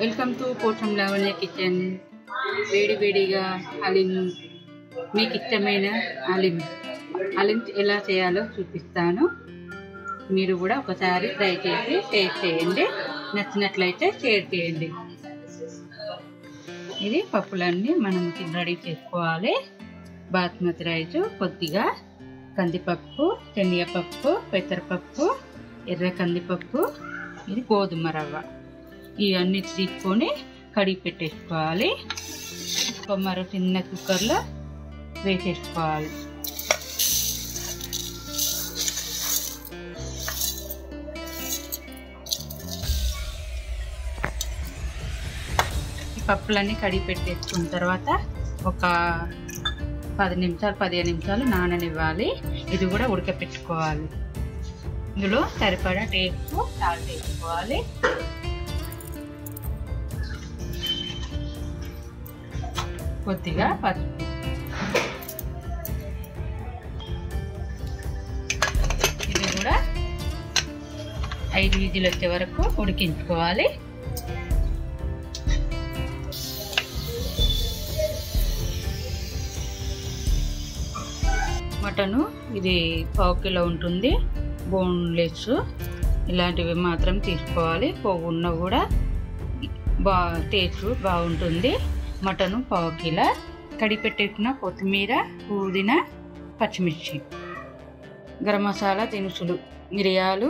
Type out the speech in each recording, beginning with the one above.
Welcome to Pocham Lavanya kitchen. వేడి వేడిగా హలీం, మీకు ఇష్టమైన హలీం ఎలా చేయాలో చూపిస్తాను. మీరు కూడా ఒకసారి ట్రై చేసి టేస్ట్ చేయండి. నచ్చినట్లయితే షేర్ చేయండి. ఇది పప్పులన్నీ మనం రెడీ చేసుకోవాలి. బాస్మతి రైస్, కొద్దిగా కందిపప్పు, శనగపప్పు, పెసరపప్పు, ఎర్ర కందిపప్పు, ఇది గోధుమ రవ్వ, ఇవన్నీ తీసుకొని కడిగి పెట్టేసుకోవాలి. మరో చిన్న కుక్కర్లో వేసేసుకోవాలి. ఈ పప్పులన్నీ కడిగి పెట్టేసుకున్న తర్వాత ఒక 10-15 నిమిషాలు నాననివ్వాలి. ఇది కూడా ఉడకపెట్టుకోవాలి. ఇందులో సరిపడా టేస్ట్ సాల్ట్ వేసుకోవాలి. కొద్దిగా పసుపు, ఇది కూడా 5 విజిల్ వచ్చే వరకు ఉడికించుకోవాలి. మటను ఇది 1/2 కిలో ఉంటుంది. బోన్లెస్ ఇలాంటివి మాత్రం తీసుకోవాలి. కొవ్వున్న కూడా టేస్ట్ బాగుంటుంది. మటను 1/2 కిలో, కడిగి పెట్టేసిన కొత్తిమీర, పుదీనా, పచ్చిమిర్చి, గరం మసాలా దినుసులు, మిరియాలు,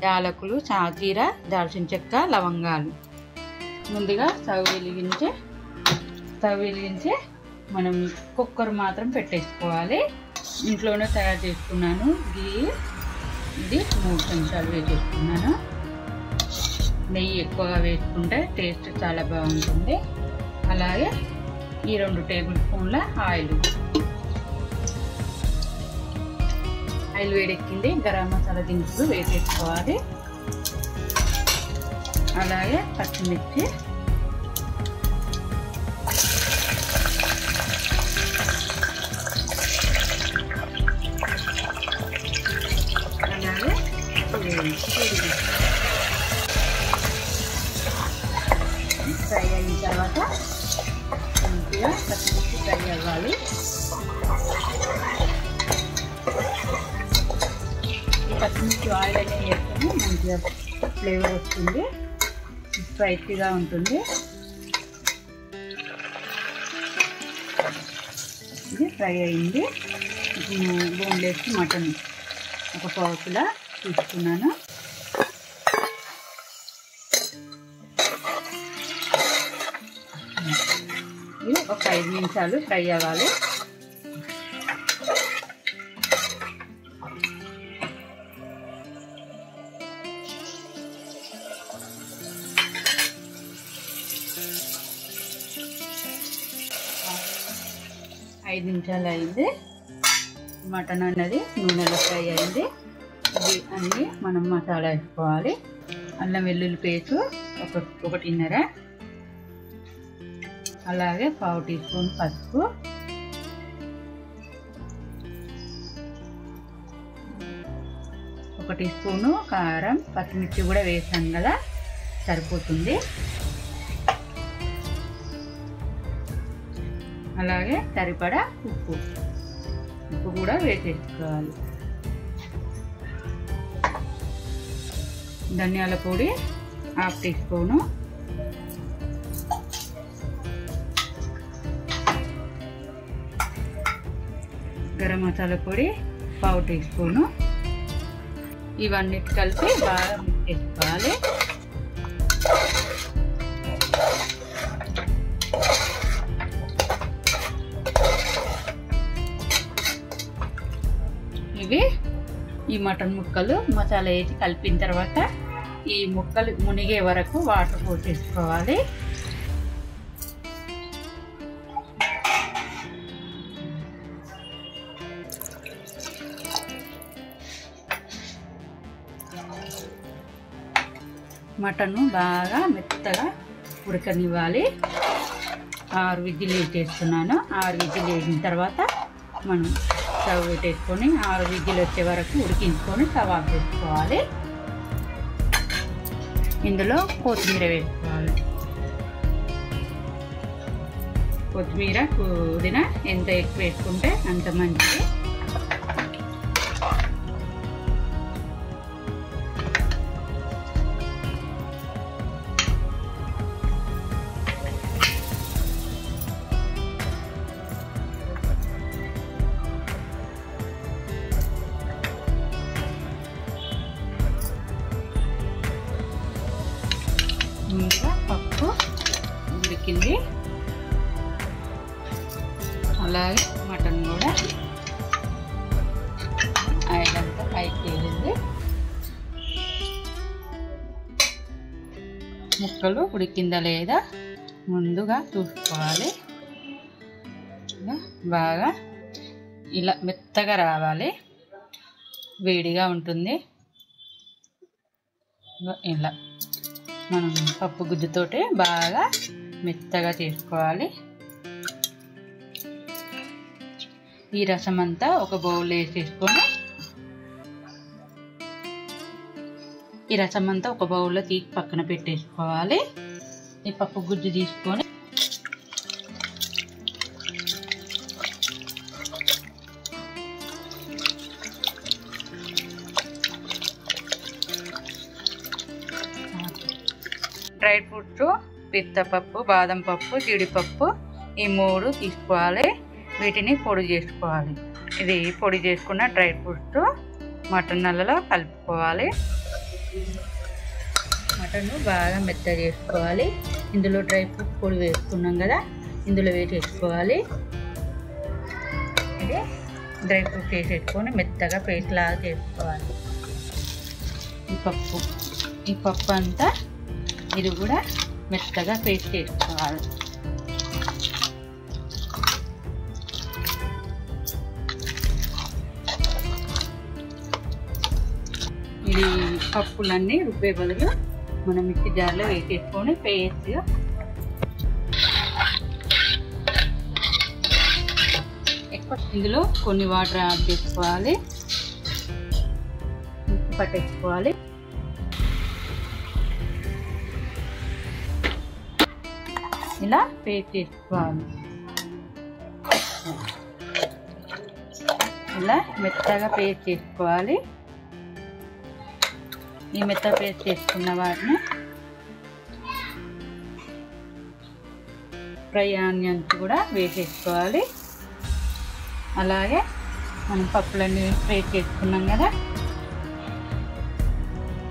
యాలకులు, సాజీర, దాల్చిన చెక్క, లవంగాలు. ముందుగా స్టవ్ వెలిగించి మనం కుక్కర్ మాత్రం పెట్టేసుకోవాలి. ఇంట్లోనే తయారు చేసుకున్నాను. ఇది 3 చెంచాలు వేసేసుకున్నాను. నెయ్యి ఎక్కువగా వేసుకుంటే టేస్ట్ చాలా బాగుంటుంది. అలాగే ఈ 2 టేబుల్ స్పూన్ల ఆయిల్ వేడెక్కింది. గరం మసాలా దినుసులు వేసేసుకోవాలి. అలాగే పచ్చిమిర్చి, అలాగే ఫ్రై అయిన తర్వాత మంచిగా పచ్చిమిర్చి ఫ్రై అవ్వాలి. ఈ పచ్చిమిర్చి ఆయిల్ అనేది వేసుకొని మంచిగా ఫ్లేవర్ వస్తుంది, స్పైసీగా ఉంటుంది. ఇది ఫ్రై అయింది. బోన్లెస్ మటన్ ఒక 1/2 కిలో తీసుకున్నాను. ఇది ఒక 5 నిమిషాలు ఫ్రై అవ్వాలి. ఐదు నిమిషాలు అయింది. మటన్ అన్నది నూనెలో ఫ్రై అయింది. ఇది అన్నీ మనం మసాలా వేసుకోవాలి. అల్లం వెల్లుల్లి పేస్ట్ 1.5, అలాగే 1/2 టీ స్పూన్ పసుపు, 1 టీ స్పూను కారం, పచ్చిమిర్చి కూడా వేసాం కదా, సరిపోతుంది. అలాగే సరిపడా ఉప్పు కూడా వేసేసుకోవాలి. ధనియాల పొడి 1/2 టీ స్పూను, గరం మసాలా పొడి 1/2 టీ స్పూను. ఇవన్నీ కలిపి బాగా మిక్స్ చేసుకోవాలి. ఈ మటన్ ముక్కలు మసాలా వేసి కలిపిన తర్వాత ఈ ముక్కలు మునిగే వరకు వాటర్ పోసేసుకోవాలి. మటన్ బాగా మెత్తగా ఉడకనివ్వాలి. 6 విజిల్ వేసేస్తున్నాను. 6 విజిల్ వేసిన తర్వాత మనం స్టవ్ పెట్టేసుకొని 6 విజిల్ వచ్చే వరకు ఉడికించుకొని స్టవ్ ఆఫ్ చేసుకోవాలి. ఇందులో కొత్తిమీర వేసుకోవాలి. కొత్తిమీర పుదీనా ఎంత ఎక్కువ వేసుకుంటే అంత మంచిది. ముందుగా పప్పు ఉడికింది, అలాగే మటన్ కూడా ఆయిల్ అంతా పైకి తేలింది. ముక్కలు ఉడికిందా లేదా ముందుగా చూసుకోవాలి. బాగా ఇలా మెత్తగా రావాలి, వేడిగా ఉంటుంది. ఇలా మనం పప్పు గుజ్జుతోటి బాగా మెత్తగా చేసుకోవాలి. ఈ రసం అంతా ఒక బౌల్ వేసేసుకొని ఈ రసం అంతా ఒక బౌల్లో తీసి పక్కన పెట్టేసుకోవాలి. ఈ పప్పు గుజ్జు తీసుకొని డ్రై ఫ్రూట్స్ పిత్తపప్పు, బాదం పప్పు, జీడిపప్పు ఈ 3 తీసుకోవాలి. వీటిని పొడి చేసుకోవాలి. ఇది పొడి చేసుకున్న డ్రై ఫ్రూట్స్ మటన్ నల్లలో కలుపుకోవాలి. మటన్ బాగా మెత్తగా చేసుకోవాలి. ఇందులో డ్రై ఫ్రూట్స్ పొడి వేసుకున్నాం కదా, ఇందులో వేసేసుకోవాలి. ఇది డ్రై ఫ్రూట్స్ వేసేసుకొని మెత్తగా పేస్ట్ లాగా చేసుకోవాలి. ఈ పప్పు అంతా ఇది కూడా మెత్తగా పేస్ట్ చేసుకోవాలి. ఇది పప్పులన్నీ రుబ్బే బదులు మనం మిక్సీ జార్లో వేసేసుకొని పేస్ట్ ఎక్కువ ఇందులో కొన్ని వాటర్ యాడ్ చేసుకోవాలి, పట్టేసుకోవాలి. ఇలా పేస్ట్ చేసుకోవాలి. ఇలా మెత్తగా పేస్ట్ చేసుకోవాలి. ఈ మెత్తగా పేస్ట్ చేసుకున్న వాటిని ఫ్రై ఆనియన్స్ కూడా వేసేసుకోవాలి. అలాగే మనం పప్పులన్నీ ఫ్రై చేసుకున్నాం కదా,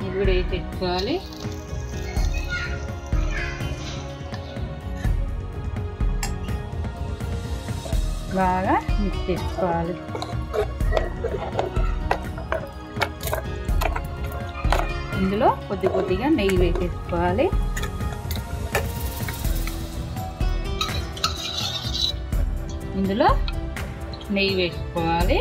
ఇది కూడా వేసేసుకోవాలి. బాగా మిక్స్ చేసుకోవాలి. ఇందులో కొద్దిగా నెయ్యి వేసేసుకోవాలి. ఇందులో నెయ్యి వేసుకోవాలి.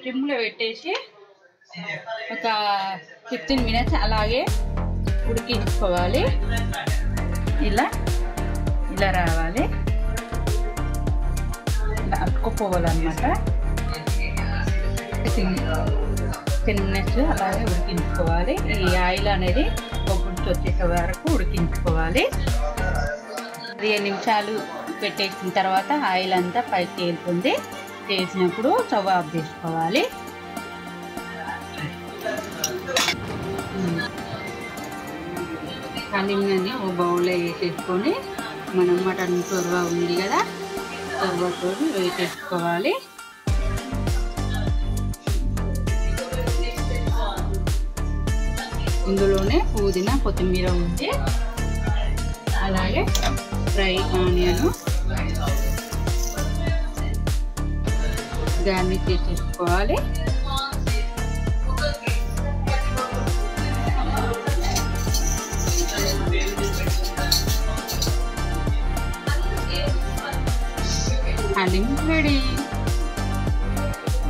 స్టిమ్లో పెట్టేసి ఒక 15 మినిట్స్ అలాగే ఉడికించుకోవాలి. ఇలా రావాలి, ఇలా అతుక్కుపోవాలన్నమాట. 10 మినిట్స్ అలాగే ఉడికించుకోవాలి. ఈ ఆయిల్ అనేది కొబ్బరి వచ్చేసే వరకు ఉడికించుకోవాలి. 15 నిమిషాలు పెట్టేసిన తర్వాత ఆయిల్ అంతా పైకి తేలుతుంది. చేసినప్పుడు స్టవ్ ఆఫ్ చేసుకోవాలి. హలీంని ఒక బౌల్లో వేసేసుకొని మనం మటన్ చొరవ ఉంది కదా, చొరవతో వేసేసుకోవాలి. ఇందులోనే పుదీనా, కొత్తిమీర ఉంది, అలాగే ఫ్రై ఆనియన్ గార్నిష్ చేసేసుకోవాలి. హలీం రెడీ.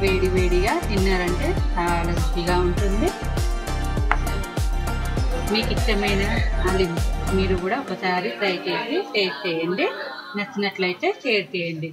వేడి వేడిగా తిన్నారంటే చాలా రుచిగా ఉంటుంది. మీకు ఇష్టమైన హలీం మీరు కూడా ఒకసారి ట్రై చేసి టేస్ట్ చేయండి. నచ్చినట్లయితే షేర్ చేయండి.